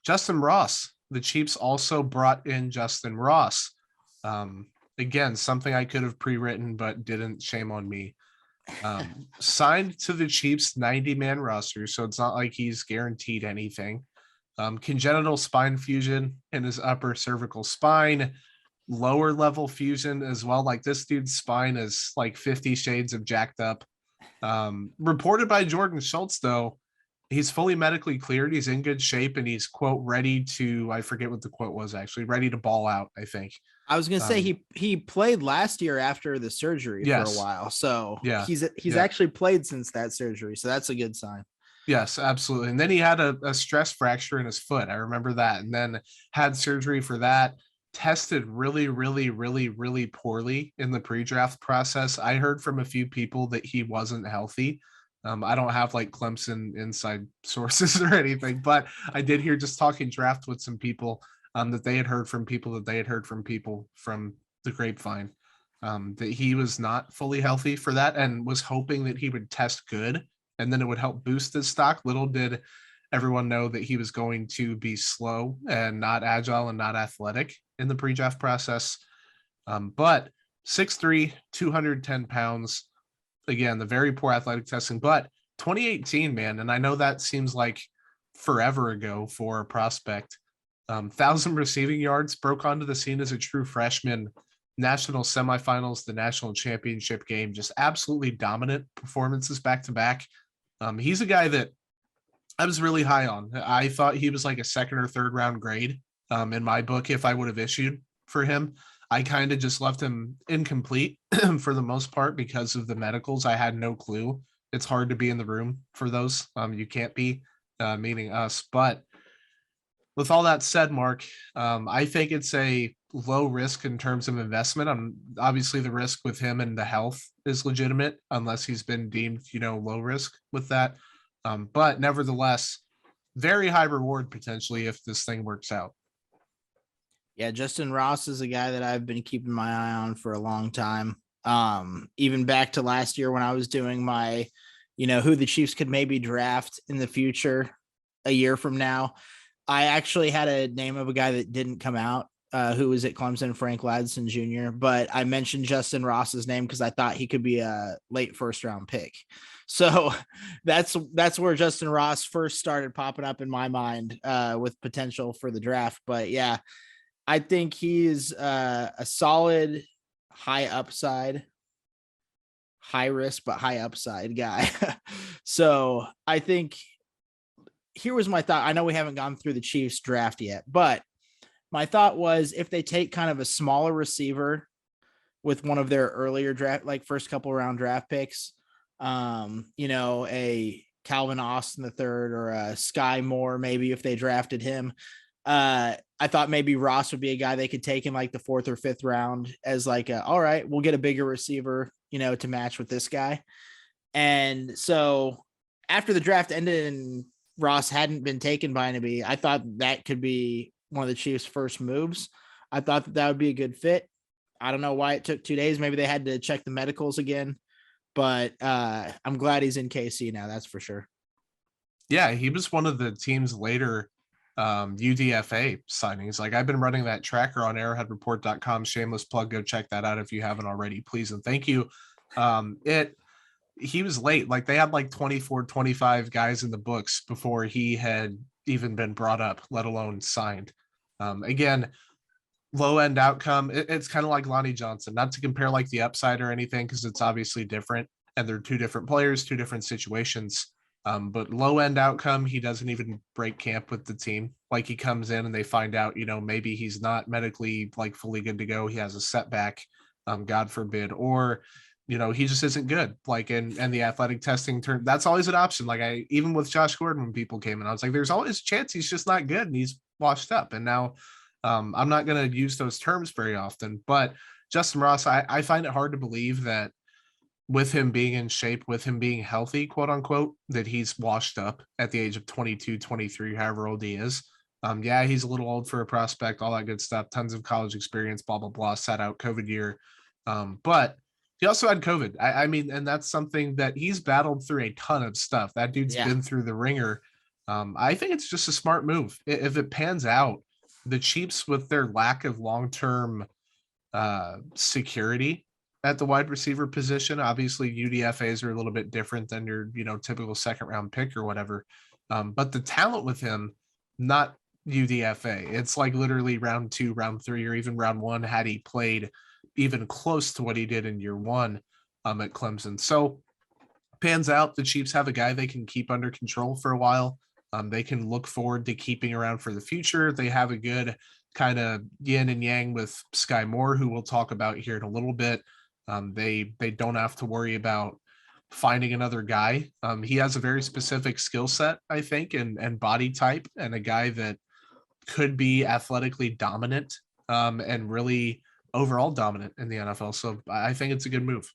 Justyn Ross. The Chiefs also brought in Justyn Ross. Again, something I could have pre-written, but didn't. Shame on me. Signed to the Chiefs 90-man roster, so it's not like he's guaranteed anything. Congenital spine fusion in his upper cervical spine, lower level fusion as well. Like this dude's spine is like 50 shades of jacked up. Reported by Jordan Schultz, though, he's fully medically cleared. He's in good shape and he's, quote, ready to, I forget what the quote was actually, ready to ball out, I think. I was going to say he played last year after the surgery for a while. So he's actually played since that surgery. So that's a good sign. Yes, absolutely. And then he had a stress fracture in his foot. I remember that. And then had surgery for that. Tested really, really, really, really poorly in the pre-draft process. I heard from a few people that he wasn't healthy. I don't have like Clemson inside sources or anything, but I did hear, just talking draft with some people, that they had heard from people that they had heard from people from the grapevine, that he was not fully healthy for that and was hoping that he would test good and then it would help boost his stock. Little did everyone know that he was going to be slow and not agile and not athletic in the pre-draft process. But 6'3", 210 pounds. Again, the very poor athletic testing, but 2018, man. And I know that seems like forever ago for a prospect. 1,000 receiving yards, broke onto the scene as a true freshman, national semifinals, the national championship game, just absolutely dominant performances back to back. He's a guy that I was really high on. I thought he was like a second or third round grade in my book if I would have issued for him. I kind of just left him incomplete for the most part because of the medicals. I had no clue. It's hard to be in the room for those. You can't be, meaning us. But with all that said, Mark, I think it's a low risk in terms of investment. Obviously the risk with him and the health is legitimate unless he's been deemed, low risk with that. But nevertheless, very high reward potentially if this thing works out. Yeah, Justyn Ross is a guy that I've been keeping my eye on for a long time. Even back to last year when I was doing my, who the Chiefs could maybe draft in the future a year from now. I actually had a name of a guy that didn't come out, who was at Clemson, Frank Ladson Jr., but I mentioned Justyn Ross's name because I thought he could be a late first round pick. So that's where Justyn Ross first started popping up in my mind with potential for the draft. But yeah, I think he's a solid, high upside, high risk, but high upside guy. So I think here was my thought. I know we haven't gone through the Chiefs draft yet, but my thought was if they take kind of a smaller receiver with one of their earlier draft, like first couple round draft picks, a Calvin Austin III or a Sky Moore, maybe if they drafted him. I thought maybe Ross would be a guy they could take in like the 4th or 5th round as like, all right, we'll get a bigger receiver, to match with this guy. And so after the draft ended and Ross hadn't been taken by anybody, I thought that could be one of the Chiefs' first moves. I thought that would be a good fit. I don't know why it took 2 days. Maybe they had to check the medicals again, but I'm glad he's in KC now. That's for sure. Yeah, he was one of the team's later UDFA signings. Like I've been running that tracker on arrowheadreport.com. Shameless plug. Go check that out if you haven't already, please. And thank you. He was late. Like they had like 24, 25 guys in the books before he had even been brought up, let alone signed. Again, low end outcome. It's kind of like Lonnie Johnson, not to compare like the upside or anything, because it's obviously different and they're two different players, two different situations. But low end outcome, he doesn't even break camp with the team. Like he comes in and they find out, maybe he's not medically like fully good to go. He has a setback, God forbid, or, he just isn't good. Like, and the athletic testing that's always an option. Like even with Josh Gordon, when people came in, I was like, there's always a chance he's just not good and he's washed up. And now I'm not going to use those terms very often, but Justyn Ross, I find it hard to believe that with him being in shape, with him being healthy, quote unquote, that he's washed up at the age of 22, 23, however old he is. Yeah, he's a little old for a prospect, all that good stuff, tons of college experience, blah, blah, blah, sat out COVID year. But he also had COVID. I mean, and that's something that he's battled through a ton of stuff. That dude's been through the ringer. I think it's just a smart move. If it pans out, the Chiefs, with their lack of long-term security at the wide receiver position, obviously UDFAs are a little bit different than your, typical second round pick or whatever. But the talent with him, not UDFA. It's like literally round 2, round 3, or even round 1 had he played even close to what he did in year 1 at Clemson. So pans out, the Chiefs have a guy they can keep under control for a while. They can look forward to keeping around for the future. They have a good kind of yin and yang with Sky Moore, who we'll talk about here in a little bit. They don't have to worry about finding another guy. He has a very specific skill set, I think, and body type, and a guy that could be athletically dominant and really overall dominant in the NFL. So I think it's a good move.